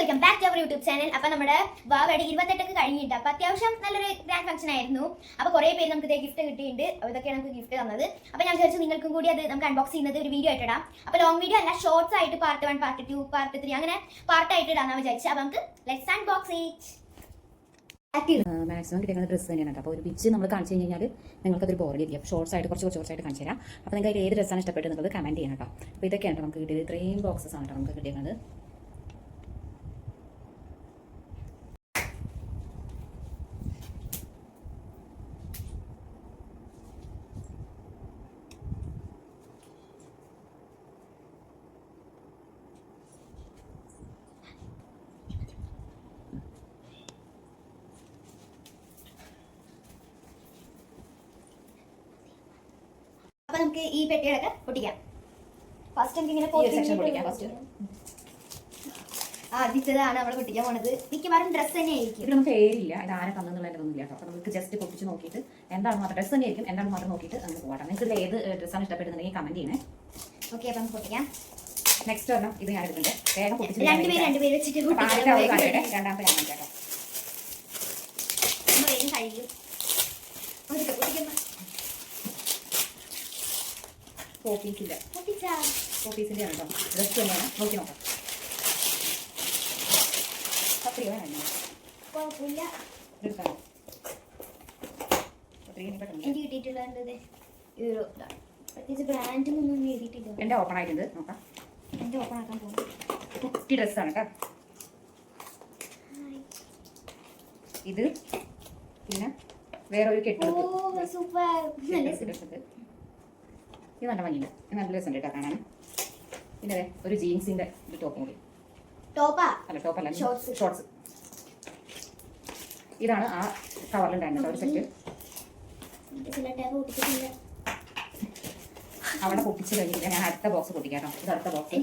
Welcome back to our YouTube channel. അപ്പോൾ നമ്മുടെ വാവയുടെ 28 കഴിഞ്ഞിട്ട് അപ്പോൾ അത്യാവശ്യം നല്ലൊരു ഗ്രാൻഡ് ഫംഗ്ഷൻ ആയിരുന്നു. അപ്പോൾ കുറേ പേര് നമുക്ക് ഇതേ ഗിഫ്റ്റ് കിട്ടിയിട്ടുണ്ട്. അപ്പോൾ ഇതൊക്കെയാണ് നമുക്ക് ഗിഫ്റ്റ് തന്നത്. അപ്പോൾ ഞാൻ വിചാരിച്ചു നിങ്ങൾക്കും കൂടി അത് നമുക്ക് അൺബോക്സ് ചെയ്യുന്നത് ഒരു വീഡിയോ ആയിട്ട് ഇടാം. അപ്പോൾ ലോങ് വീഡിയോ അല്ല, ഷോർട്സ് ആയിട്ട് പാർട്ട് 1, പാർട്ട് 2, പാർട്ട് 3 അങ്ങനെ പാർട്ടായിട്ട് ഇടാമെന്ന് വിചാരിച്ചു. അപ്പോൾ നമുക്ക് ലെറ്റ്സ് അൺബോക്സ് ഇറ്റ്. മാക്സിമം കിട്ടുന്ന ഡ്രസ്സ് തന്നെയാണ്. അപ്പോൾ ഒരു പിച്ച് നമ്മൾ കാണിച്ചു കഴിഞ്ഞാൽ നിങ്ങൾക്കതൊരു ബോറടിയിരിക്കും. അപ്പോൾ ഷോർട്സ് ആയിട്ട് കുറച്ചായിട്ട് കാണിച്ചു തരാം. അപ്പോൾ നിങ്ങൾക്ക് ഏത് ഡ്രസ്സാണ് ഇഷ്ടപ്പെട്ടത് എന്നുള്ളത് കമൻറ്റ് ചെയ്യണം കേട്ടോ. അപ്പോൾ ഇതൊക്കെയാണ് നമുക്ക് കിട്ടിയത്. ഇത്രയും ബോക്സസ് ആണ് കേട്ടോ നമുക്ക് കിട്ടിയത്. അപ്പോൾ നമുക്ക് ഈ പെട്ടികളൊക്കെ പൊട്ടിക്കാം. ഫസ്റ്റ് നമുക്ക് ഇങ്ങനെ ആദ്യത്തേതാണ് നമ്മൾ പൊട്ടിക്കാൻ പോണത്. മിക്കവാറും ഡ്രസ്സ് തന്നെ ആയിരിക്കും. ഇതിനൊന്നും പേരില്ല, ഇത് ആരെ തന്നെന്നുള്ളതൊന്നും ഇല്ല. അപ്പോൾ നമുക്ക് ജസ്റ്റ് പൊട്ടിച്ച് നോക്കിയിട്ട് എന്താണ് മാത്രം ഡ്രസ്സ് തന്നെ ആയിരിക്കും, എന്താണ് മാത്രം നോക്കിയിട്ട് നമുക്ക് പോകാം. നിങ്ങൾക്ക് ഇതിൽ ഏത് ഡ്രസ്സാണ് ഇഷ്ടപ്പെടുന്നുണ്ടെങ്കിൽ കമൻറ്റ് ചെയ്യണേ. ഓക്കെ, അപ്പം നമുക്ക് പൊട്ടിക്കാം. നെക്സ്റ്റ് പറഞ്ഞാൽ ഇത് ഞാൻ എടുക്കുന്നുണ്ട്. വേഗം പൊട്ടിച്ച് രണ്ടുപേര് വെച്ചിട്ട് രണ്ടാമത്തെ ഞാൻ കാണിക്കാം. വേഗം കഴിയും. പോപ്പീസിൻ്റെ ആണ് കേട്ടോ. ഡ്രസ്സ് തന്നെയാണ്, നോക്കി നോക്കാം. കുഴപ്പമില്ല. എനിക്ക് കിട്ടിയിട്ടുള്ളത് പ്രത്യേകിച്ച് ബ്രാൻഡിലൊന്നും എഴുതിയിട്ടില്ല. എൻ്റെ ഓപ്പൺ ആയിട്ടുണ്ട്, നോക്കാം. എൻ്റെ ഓപ്പൺ ആക്കാൻ പോകും. കുട്ടി ഡ്രസ്സാണ് കേട്ടോ ഇത്. പിന്നെ വേറൊരു കെട്ട് സൂപ്പർ. ഇത് നല്ല ഭംഗിയുണ്ട്, നല്ല രസമുണ്ട് കേട്ടോ കാണാൻ. പിന്നെ ഒരു ജീൻസിൻ്റെ ഒരു ടോപ്പ് കൂടി. ടോപ്പല്ല, ഷോർട്സ്. ഇതാണ് ആ കവറിലുണ്ടായിരുന്നത് ഒരു സെറ്റ്. അവിടെ പൊട്ടിച്ച് കഴിഞ്ഞിട്ട് ഞാൻ അടുത്ത ബോക്സ് പൊട്ടിക്കാം. ഇത് അടുത്ത ബോക്സ്.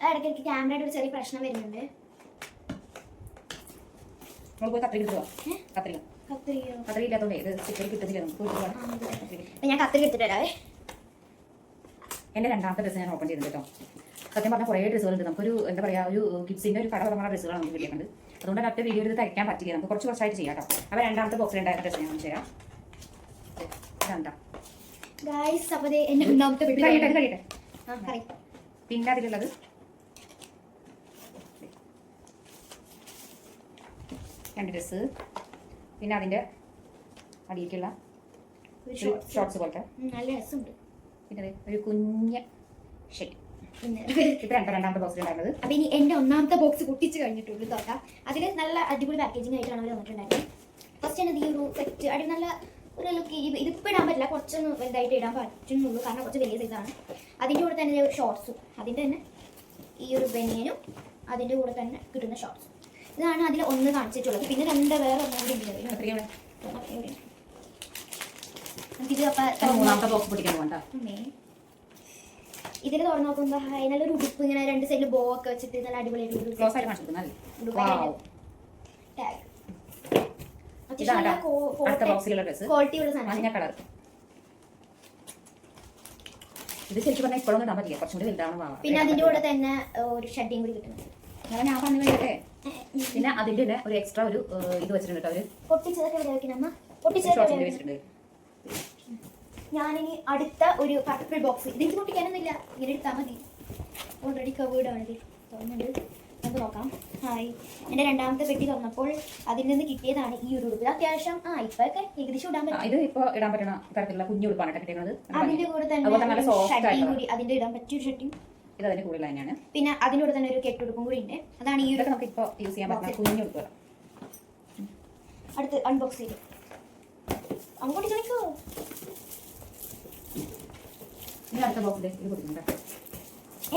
ഇടയ്ക്ക് ക്യാമറയുടെ ഒരു ചെറിയ പ്രശ്നം വരുന്നുണ്ട്. ഞാൻ കത്തിരി എടുത്തിട്ട് വരാവേ. എൻ്റെ രണ്ടാമത്തെ ഡ്രസ്സ് ഞാൻ ഓപ്പൺ ചെയ്തിട്ട് കേട്ടോ. സത്യം പറഞ്ഞാൽ കുറേ ഡ്രസ്സുകളുണ്ട്. നമുക്കൊരു എന്താ പറയുക, ഒരു കിഡ്സിൻ്റെ ഒരു കട തുടങ്ങുന്ന ഡ്രസ്സുകളാണ് നമുക്ക് കിട്ടിയിട്ടുണ്ട്. അതുകൊണ്ട് ഒറ്റ വീഡിയോ ഇത് തയ്ക്കാൻ പറ്റില്ല. നമുക്ക് കുറച്ചായിട്ട് ചെയ്യാം കേട്ടോ. അപ്പോൾ രണ്ടാമത്തെ ബോക്സിൽ ഉണ്ടായിരുന്ന ഡ്രസ്സ് ഞാൻ കാണിച്ചു തരാം. പിന്നെ അതിലുള്ളത് രണ്ട് ഡ്രസ്സ്, പിന്നെ അതിൻ്റെ അടിയിലേക്കുള്ള ഷോർട്സ് പോലത്തെ നല്ല രസമുണ്ട്. പിന്നെ ഒരു കുഞ്ഞ ഷെഡ്. ഇത് രണ്ടാമത്തെ ബോക്സിൽ ഉണ്ടായിരുന്നത്. അപ്പം ഇനി എൻ്റെ ഒന്നാമത്തെ ബോക്സ് പൊട്ടിച്ച് കഴിഞ്ഞിട്ടുള്ളൂ തോക്കാം. അതിൽ നല്ല അടിപൊളി പാക്കേജിങ് ആയിട്ടാണ് അവർ വന്നിട്ടുണ്ടായിരുന്നത്. ഫസ്റ്റ് തന്നെ ഈ ഒരു സെറ്റ് അടി നല്ല ഒരു ലുക്ക്. ഇതിപ്പോൾ ഇടാൻ പറ്റില്ല, കുറച്ചൊന്ന് വലുതായിട്ട് ഇടാൻ പറ്റുന്നുള്ളൂ, കാരണം കുറച്ച് വലിയ സൈസാണ്. അതിൻ്റെ കൂടെ തന്നെ ഒരു ഷോർട്സും, അതിൻ്റെ തന്നെ ഈ ഒരു ബനിയനും അതിൻ്റെ കൂടെ തന്നെ കിട്ടുന്ന ഷോർട്സും. ഇതാണ് അതിൽ ഒന്ന് കാണിച്ചിട്ടുള്ളത്. പിന്നെ വേറെ ഒന്നും കൂടി ഉണ്ട്. ഇതിൽ തുറന്നു നോക്കുമ്പോൾ നല്ലൊരു ഉടുപ്പ്, ഇങ്ങനെ രണ്ട് സൈഡിൽ ബോ ഒക്കെ വെച്ചിട്ട് നല്ല അടിപൊളിയായിട്ട് ക്വാളിറ്റി ഉള്ള സാധനം. പിന്നെ അതിന്റെ കൂടെ തന്നെ ഒരു ഷഡിയും കൂടി കിട്ടുന്നുണ്ട്. ഞാൻ പറഞ്ഞു കഴിഞ്ഞിട്ടേ. പിന്നെ അതിന്റെ തന്നെ ഒരു എക്സ്ട്രാ ഒരു ഇത് വെച്ചിട്ടുണ്ട്. അവര് പൊട്ടിച്ചതൊക്കെ വെച്ചിട്ടുണ്ട്. ഞാനിനി അടുത്ത ഒരു പർപ്പിൾ ബോക്സ്. ഇതെനിക്ക് പൊട്ടിക്കാനൊന്നുമില്ല, ഇങ്ങനെ എടുത്താൽ മതി. ഓൾറെഡി കവേർഡ് ആണ്. ഇത് തുറന്നുണ്ട്, നമുക്ക് നോക്കാം. ഹായ്, എൻ്റെ രണ്ടാമത്തെ പെട്ടി തുറന്നപ്പോൾ അതിൽ നിന്ന് കിട്ടിയതാണ് ഈ ഒരു ഉടുപ്പ്. അത്യാവശ്യം ഇപ്പൊക്കെ ഏകദേശം ഇടാൻ പറ്റും. ഇത് ഇപ്പോൾ ഇടാൻ പറ്റുന്ന തരത്തിലുള്ള കുഞ്ഞു ഉടുപ്പാണ് കിട്ടിയത്. അതിന്റെ കൂടെ തന്നെ കൂടി അതിന്റെ ഇടാൻ പറ്റിയ ഷട്ടിങ്. ഇത് അതിന്റെ കൂടുതൽ തന്നെയാണ്. പിന്നെ അതിന്റെ കൂടെ തന്നെ ഒരു കെട്ടുടുപ്പും കൂടി ഉണ്ട്. അതാണ് ഈ ഒരു നമുക്ക് ഇപ്പോൾ യൂസ് ചെയ്യാൻ പറ്റുന്ന കുഞ്ഞു ഉടുപ്പ്. അടുത്ത് അൺബോക്സ് ചെയ്തു. അങ്ങോട്ട് ചോദിക്കോ. അടുത്ത ബോക്സിൽ ഇത് കൊടുക്കുന്നുണ്ട്.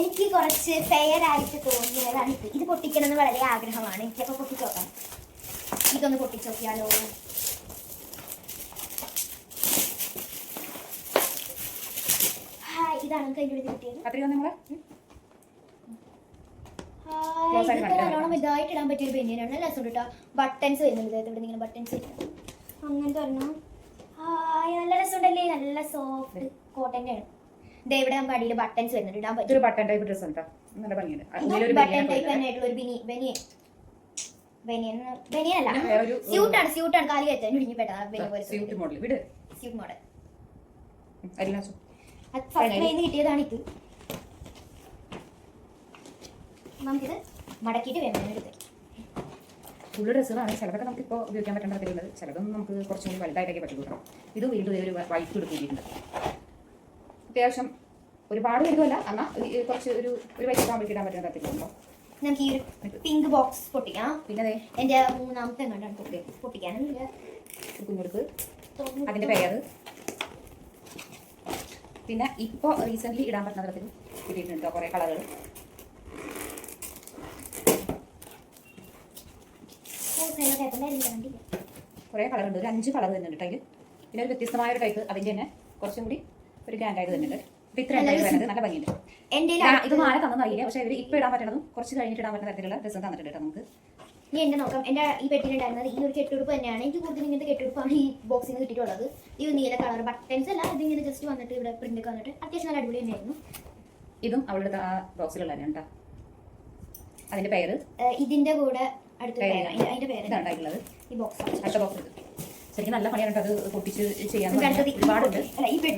എനിക്ക് കുറച്ച് ഫെയർ ആയിട്ട് തോന്നിയതാണ് ഇത്. ഇത് പൊട്ടിക്കണമെന്ന് വളരെ ആഗ്രഹമാണ് എനിക്ക്. അപ്പോൾ പൊട്ടിച്ച് നോക്കാം. ഇതൊന്ന് പൊട്ടിച്ച് നോക്കിയാലോ. ഇതാണ് കയ്യിൽ കിട്ടിയത്. നല്ലോണം ഇതായിട്ട് ഇടാൻ പറ്റിയൊരു ബനിയനാണ്. നല്ല രസം കേട്ടോ. ബട്ടൺസ് വരുന്നുണ്ട്. ഇവിടെ ഇങ്ങനെ ബട്ടൺസ് വരുന്നത്. അങ്ങനത്തെ ഒരെണ്ണം. ഹായ്, നല്ല രസമുണ്ടല്ലേ, നല്ല സോഫ്റ്റ് കോട്ടന്റെ ആണ്. ദേ ഇവിടെ നമുക്ക് അടിയിൽ ബട്ടൺസ് വരുന്നുണ്ട്, ഇടാൻ പറ്റും. ഇതൊരു ബട്ടൺ ടൈപ്പ് ഡ്രസ് ഉണ്ട്, നല്ല ഭംഗിയുണ്ട്. അതിലൊരു ബട്ടൺ ടൈപ്പ് തന്നെ ആയിട്ടുള്ള ഒരു ബനിയനല്ല, സ്യൂട്ടാണ്, കാലി കയറ്റാൻ ഇടിഞ്ഞു പെട്ടതാണ്. സ്യൂട്ട് മോഡൽ വിട്, സ്യൂട്ട് മോഡൽ അരിലാസോ കിട്ടിയതാണ് ഇത്. നമുക്കിത് മടക്കിയിട്ട് വേണം എടുത്ത്. ഫുള്ള് ഡ്രസ്സുകളാണ്. ചിലതൊക്കെ നമുക്ക് ഇപ്പോൾ ഉപയോഗിക്കാൻ പറ്റുന്ന തരത്തിലുള്ളത്, ചിലതൊന്നും നമുക്ക് കുറച്ചും കൂടി വലുതായിട്ടൊക്കെ പറ്റുള്ളൂ കേട്ടോ. ഇത് വീണ്ടും ഒരു വൈറ്റ് എടുത്തിട്ടുണ്ട്. അത്യാവശ്യം ഒരുപാട് വലുതല്ല, എന്നാൽ കുറച്ച് ഒരു വൈറ്റ് ആകുമ്പോൾ ഇടാൻ പറ്റുന്ന തരത്തിലുണ്ടോ. നമുക്ക് ഈ ഒരു പിങ്ക് ബോക്സ് പൊട്ടിക്കാം. പിന്നെ അതെ എൻ്റെ മൂന്നാമത്തെ കണ്ടാണ് പൊട്ടിക്കാനൊന്നുമില്ല. കുഞ്ഞുടുക്ക് അതിൻ്റെ പേര്. പിന്നെ ഇപ്പോൾ റീസെൻ്റ്ലി ഇടാൻ പറ്റുന്ന തരത്തിൽ കിട്ടിയിട്ടുണ്ട് കുറേ കളറുകൾ. കുറേ കളറുണ്ട്, ഒരു 5 കളർ തന്നെ ഉണ്ട് അതിൽ. പിന്നെ ഒരു വ്യത്യസ്തമായ ഒരു ടൈപ്പ്, അതിൻ്റെ തന്നെ കുറച്ചും കൂടി ഒരു ഗ്രാൻഡായിട്ട് തന്നെ ഉണ്ട്. ഇപ്പം ഇത്ര വരുന്നത് നല്ല ഭംഗിയുണ്ട്. ഇത് മാല തന്നതായില്ല, പക്ഷേ ഇവർ ഇപ്പോൾ ഇടാൻ പറ്റുന്നതും കുറച്ച് കഴിഞ്ഞിട്ട് ഇടാൻ പറ്റുന്ന തരത്തിലുള്ള ഡ്രസ്സ് തന്നിട്ടുണ്ട് കേട്ടോ നമുക്ക്. ഇനി എന്നെ നോക്കാം. എൻ്റെ ഈ പെട്ടിയിലുണ്ടായിരുന്നത് ഈ ഒരു കെട്ടുടുപ്പ് തന്നെയാണ്. എനിക്ക് കൂടുതൽ ഇങ്ങനത്തെ കെട്ടുടുപ്പാണ് ഈ ബോക്സിൽ നിന്ന് കിട്ടിയിട്ടുള്ളത്. ഈ ഒരു നീല കളർ ബട്ടൺസ് അല്ല, ഇതിങ്ങനെ ജസ്റ്റ് വന്നിട്ട് ഇവിടെ പ്രിന്റ് ഒക്കെ വന്നിട്ട് അത്യാവശ്യം നല്ല അടിപൊളി തന്നെയായിരുന്നു. ഇതും അവളുടെ ആ ബോക്സിലുള്ളതാണ് കേട്ടോ. അതിന്റെ പേര് ഇതിന്റെ കൂടെ അടുത്ത അതിന്റെ പേര് ഇതാണ്ടായിട്ടുള്ളത്. ഈ ബോക്സ് അടുത്ത ബോക്സ് ശരിക്കും നല്ല പണിയാണ് കേട്ടോ. അത് പൊട്ടിച്ച് ചെയ്യാൻ ഒരുപാടുണ്ട്.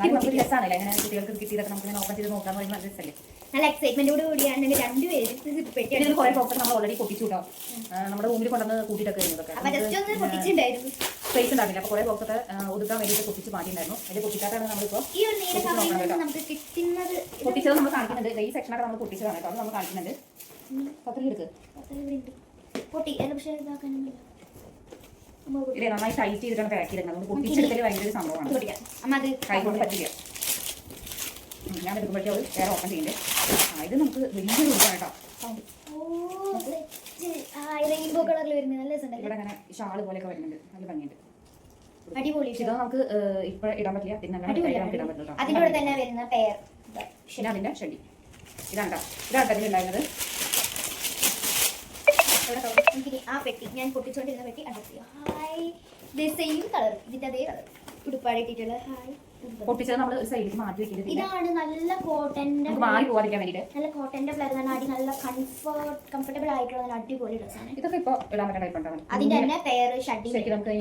നമുക്ക് രസമാണല്ലേ അങ്ങനെ കുട്ടികൾക്ക് കിട്ടിയതൊക്കെ നമുക്ക് ഓപ്പൺ ചെയ്ത് നോക്കാൻ പറയുമ്പോൾ നല്ല രസമല്ലേ, നല്ല എക്സൈറ്റ്മെന്റോട് കൂടിയാണ് രണ്ടുപേരും പെട്ടി. കുറെ ബോക്സ് നമ്മൾ ഓൾറെഡി പൊട്ടിച്ചു കേട്ടോ. നമ്മുടെ റൂമിൽ കൊണ്ടുവന്ന് കൂട്ടിയിട്ടൊക്കെ വരുന്നതൊക്കെ സ്പേസ് ഉണ്ടാവില്ല. അപ്പോൾ കുറെ ബോക്സൊക്കെ ഒതുക്കാൻ വേണ്ടിയിട്ട് പൊട്ടിച്ച് മാറ്റിയിട്ടുണ്ടായിരുന്നു. അതിൽ പൊട്ടിച്ചാട്ടാണ് നമ്മളിപ്പോൾ ഈ ഒരു നീല നമുക്ക് കിട്ടുന്നത്. പൊട്ടിച്ചത് നമ്മൾ കാണിക്കുന്നുണ്ട്. ഈ സെക്ഷനൊക്കെ നമ്മൾ പൊട്ടിച്ചതാണ് കേട്ടോ, അത് നമ്മൾ കാണിക്കുന്നുണ്ട്. പത്രം എടുക്ക് പൊട്ടി പക്ഷേ ഇതാക്കാനൊന്നുമില്ല. ഇത് നന്നായി ടൈറ്റ് ചെയ്തിട്ടാണ് പാക്ക് ചെയ്തിരുന്നത്. അതുകൊണ്ട് പൊട്ടിച്ചെടുക്കൽ ഭയങ്കര ഒരു സംഭവമാണ്, കൈ കൊണ്ട് പറ്റില്ല. ഞാൻ എടുക്കുമ്പോഴേക്കും അത് വേറെ ഓപ്പൺ ചെയ്യുന്നുണ്ട്. ഇത് നമുക്ക് വലിയൊരു ഉടുപ്പാണ് കേട്ടോ. റെയിൻബോ കളറിൽ വരുന്നത് നല്ല രസമുണ്ട്. ഇവിടെ അങ്ങനെ ഷാള് പോലെയൊക്കെ വരുന്നുണ്ട്, നല്ല ഭംഗിയുണ്ട്. അടിപൊളി. ഇത് നമുക്ക് ഇപ്പൊ ഇടാൻ പറ്റില്ല, പിന്നെ ഇടാൻ പറ്റില്ല. അതിന്റെ കൂടെ തന്നെ വരുന്ന പെയർ, പിന്നെ അതിന്റെ ഷെഡി ഇതാണ് അതിലുണ്ടായിരുന്നത്. ആ പെട്ടി ഞാൻ പൊട്ടിച്ചോണ്ടിരുന്ന പെട്ടി അടക്കുക. ഹായ്, സെയിം കളർ, ഇതിന്റെ അതേ കളർ ഉടുപ്പാട് ഇട്ടിട്ടുള്ള. ഹായ്, പൊട്ടിച്ചത് നമ്മൾ ഒരു സൈഡിൽ മാറ്റി വെക്കുന്നത്. ഇതാണ് നല്ല കോട്ടന്റെ, മാറി പോകാതിരിക്കാൻ വേണ്ടിയിട്ട് നല്ല കോട്ടന്റെ ഫ്ലവർ തന്നെ അടി, നല്ല കംഫർട്ടബിൾ ആയിട്ടുള്ള നല്ല അടിപൊളി ഡ്രസ്സാണ്. ഇതൊക്കെ ഇപ്പോൾ ഇടാൻ പറ്റുന്ന ടൈപ്പ് ഉണ്ടാവും. അതിന്റെ തന്നെ പെയർ ഷഡി ശരിക്കും നമുക്ക്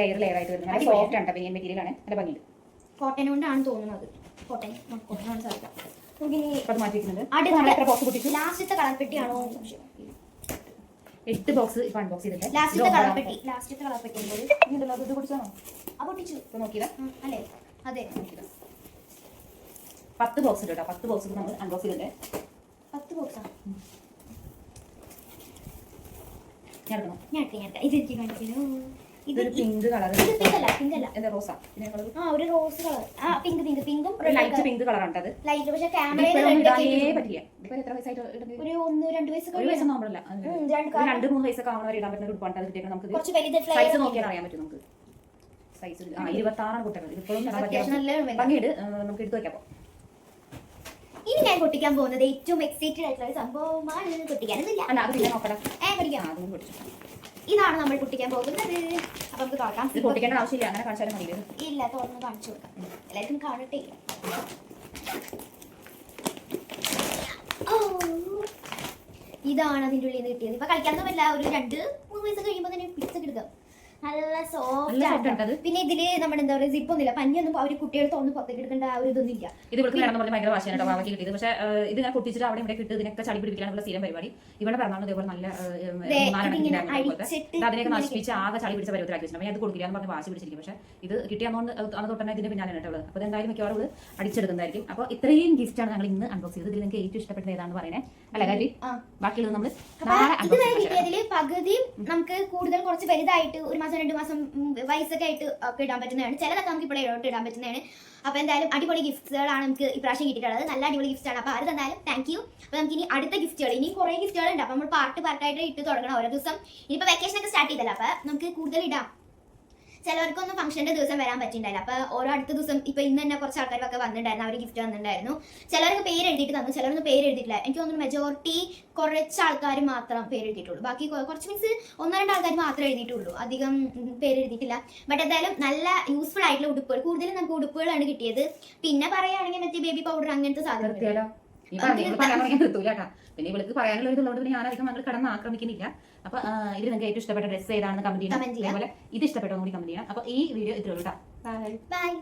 ലെയർ ആയിട്ട് വരുന്നത് നല്ല സോഫ്റ്റ് ആണ്. പിന്നെ മെറ്റീരിയലാണ്, നല്ല ഭംഗിയുണ്ട്. കോട്ടൺ കൊണ്ടാണ് തോന്നുന്നത്. കോട്ടനാണ് സാധിക്കാം. മാറ്റി വെക്കുന്നുണ്ട്. ലാസ്റ്റത്തെ കളർ പെട്ടിയാണോ? 8 ബോക്സ് ഇപ്പൊ അൺബോക്സ് ചെയ്തിട്ട് ലാസ്റ്റത്തെ കളർ പെട്ടി ഇത് കുടിച്ചാണോ? ആ പൊട്ടിച്ചു ഇപ്പൊ നോക്കിയതാ അല്ലേ? അതെ, 10 ബോക്സ് ഉണ്ട് കേട്ടോ. 10 ബോക്സ് നമ്മൾ അൺബോക്സ് ചെയ്തിട്ട് 10 ബോക്സാ ഞാൻ എടുക്കണം. ഇത് എനിക്ക് കാണിക്കുന്നു. ഇതൊരു പിങ്ക് കളർ, പിങ്കല്ല എന്താ റോസാ? ഒരു റോസ് കളർ. പിങ്കും ലൈറ്റ് പിങ്ക് കളറാണ് അത്. ലൈറ്റ് പക്ഷെ ക്യാമറയിൽ പറ്റില്ല. ഇപ്പൊ എത്ര വയസ്സായിട്ട്? ഒരു 1-2 വയസ്സൊക്കെ. 1 വയസ്സൊന്നും ആവുമ്പോഴല്ല, 2-3 വയസ്സൊക്കെ ആവുന്നവരെ ഇടാൻ പറ്റുന്ന ഉടുപ്പാണ് അത് കിട്ടിയത്. നമുക്ക് സൈസ് നോക്കിയാൽ അറിയാൻ പറ്റും. നമുക്ക് സൈസ് 26 കുട്ടികൾ. ഇതിപ്പോഴും ഭംഗിയുണ്ട്, നമുക്ക് എടുത്തു വെക്കാം. ഇനി ഞാൻ പൊട്ടിക്കാൻ പോകുന്നത് ഏറ്റവും എക്സൈറ്റഡ് ആയിട്ടുള്ള ഒരു സംഭവമാണ്. പൊട്ടിക്കാനൊന്നുമില്ല, അല്ല അത് പിന്നെ നോക്കണം. പഠിക്കാം. അതും പൊട്ടിച്ചു. ഇതാണ് നമ്മൾ പൊട്ടിക്കാൻ പോകുന്നത്. അപ്പൊ നമുക്ക് തുറക്കാം. പൊട്ടിക്കേണ്ട ആവശ്യമില്ല, അങ്ങനെ കാണിച്ചാലും മതി. ഇല്ല, തുറന്ന് കാണിച്ചു കൊടുക്കാം, എല്ലാവർക്കും കാണട്ടെ. ഇതാണ് അതിൻ്റെ ഉള്ളിൽ നിന്ന് കിട്ടിയത്. ഇപ്പൊ കളിക്കാനൊന്നും പറ്റില്ല, ഒരു 2-3 വയസ്സ് കഴിയുമ്പോൾ തന്നെ പിടിച്ചൊക്കെ എടുക്കാം. നല്ല സോഫ്റ്റ് ആണ്. പിന്നെ ഇതില് നമ്മുടെ എന്താ പറയുക, സിപ്പ് ഒന്നുമില്ല, പഞ്ഞൊന്നും അവർ കുട്ടികൾ തുറന്ന് പുറത്തേക്ക് എടുക്കേണ്ട ആ ഒരു ഇതൊന്നും ഇല്ല. ഇത് ഇവർക്ക് വേണമെന്ന് പറഞ്ഞാൽ ഭയങ്കര വാശിയാണ് വാവയ്ക്ക് കിട്ടിയത്. പക്ഷേ ഇത് ഞാൻ പൊട്ടിച്ചിട്ട് അവിടെ ഇവിടെ കിട്ടും, ഇതിനൊക്കെ ചളി പിടിപ്പിക്കാനുള്ള സ്ഥിരം പരിപാടി. ഇവിടെ പറഞ്ഞാൽ ഇതേപോലെ നല്ല അതിനൊക്കെ നശിപ്പിച്ച് ആകെ ചളി പിടിച്ച പരുവത്തിലാക്കി വെച്ചിട്ടുണ്ട്. ഞാൻ അത് കൊടുക്കില്ല എന്ന് പറഞ്ഞ് വാശി പിടിച്ചിരിക്കും. പക്ഷേ ഇത് കിട്ടിയാൽ അന്ന് തൊട്ടന്നെ ഇതിന്റെ പിന്നാലെ കേട്ടോ. അപ്പോൾ എന്തായാലും മിക്കവാറും ഇത് അടിച്ചെടുക്കുന്നതായിരിക്കും. അപ്പോൾ ഇത്രയും ഗിഫ്റ്റാണ് ഞങ്ങൾ ഇന്ന് അൺബോക്സ് ചെയ്തത്. ഇതിൽ നിങ്ങൾക്ക് ഏറ്റവും ഇഷ്ടപ്പെട്ടത് ഏതാണെന്ന് പറയുന്നത് അല്ല കാര്യം. ബാക്കിയുള്ളത് നമ്മൾ പകുതി നമുക്ക് കൂടുതൽ കുറച്ച് വലുതായിട്ട് 1 മാസം 2 മാസം വയസ്സൊക്കെ ആയിട്ട് ഒക്കെ ഇടാൻ പറ്റുന്നതാണ്. ചിലതൊക്കെ നമുക്ക് ഇപ്പോൾ ഇടാൻ പറ്റുന്നതാണ്. അപ്പോൾ എന്തായാലും അടിപൊളി ഗിഫ്റ്റുകളാണ് നമുക്ക് ഇപ്രാവശ്യം കിട്ടിയിട്ടുള്ളത്. നല്ല അടിപൊളി ഗിഫ്റ്റാണ്. അപ്പോൾ അത് എന്തായാലും താങ്ക് യു. അപ്പോൾ നമുക്ക് ഇനി അടുത്ത ഗിഫ്റ്റുകൾ, ഇനി കുറേ ഗിഫ്റ്റുകളുണ്ട്. അപ്പോൾ നമ്മൾ പാർട്ടായിട്ട് ഇട്ട് തുടങ്ങണം ഓരോ ദിവസം. ഇനിയിപ്പോൾ വെക്കേഷനൊക്കെ സ്റ്റാർട്ട് ചെയ്തല്ലോ, അപ്പോൾ നമുക്ക് കൂടുതൽ ഇടാം. ചിലവർക്കൊന്നും ഫംഗ്ഷന്റെ ദിവസം വരാൻ പറ്റിയിട്ടുണ്ടായില്ല. അപ്പൊ ഓരോ അടുത്ത ദിവസം ഇപ്പൊ ഇന്ന് തന്നെ കുറച്ച് ആൾക്കാരൊക്കെ വന്നിട്ടുണ്ടായിരുന്നു, അവർ ഗിഫ്റ്റ് വന്നിട്ടുണ്ടായിരുന്നു. ചിലർക്ക് പേര് എഴുതിയിട്ട് തന്നു, ചിലർക്ക് പേര് എഴുതിയിട്ടില്ല. എനിക്ക് തോന്നുന്നു മെജോറിറ്റി കുറച്ച് ആൾക്കാർ മാത്രം പേര് എഴുതിയിട്ടുള്ളൂ. ബാക്കി കുറച്ച് മീൻസ് 1-2 ആൾക്കാർ മാത്രമേ എഴുതിയിട്ടുള്ളൂ, അധികം പേര് എഴുതിയിട്ടില്ല. ബട്ട് എന്തായാലും നല്ല യൂസ്ഫുൾ ആയിട്ടുള്ള ഉടുപ്പുകൾ, കൂടുതലും നമുക്ക് ഉടുപ്പുകളാണ് കിട്ടിയത്. പിന്നെ പറയുകയാണെങ്കിൽ മറ്റേ ബേബി പൗഡർ അങ്ങനത്തെ സാധനങ്ങൾ. പിന്നെ ഇവൾക്ക് പറയാനുള്ള ഇതുള്ളതുകൊണ്ട് പിന്നെ ഞാൻ അധികം ഞങ്ങൾ കടന്ന് ആക്രമിക്കുന്നില്ല. അപ്പൊ ഇതിൽ നിങ്ങൾക്ക് ഏറ്റവും ഇഷ്ടപ്പെട്ട ഡ്രസ്സ് ഏതാണെന്ന് കമന്റ് ചെയ്യണം. അതേപോലെ ഇത് ഇഷ്ടപ്പെട്ടോന്ന് കൂടി കമന്റ് ചെയ്യണം. അപ്പൊ ഈ വീഡിയോ ഇത്രയുള്ളൂ. ബൈ.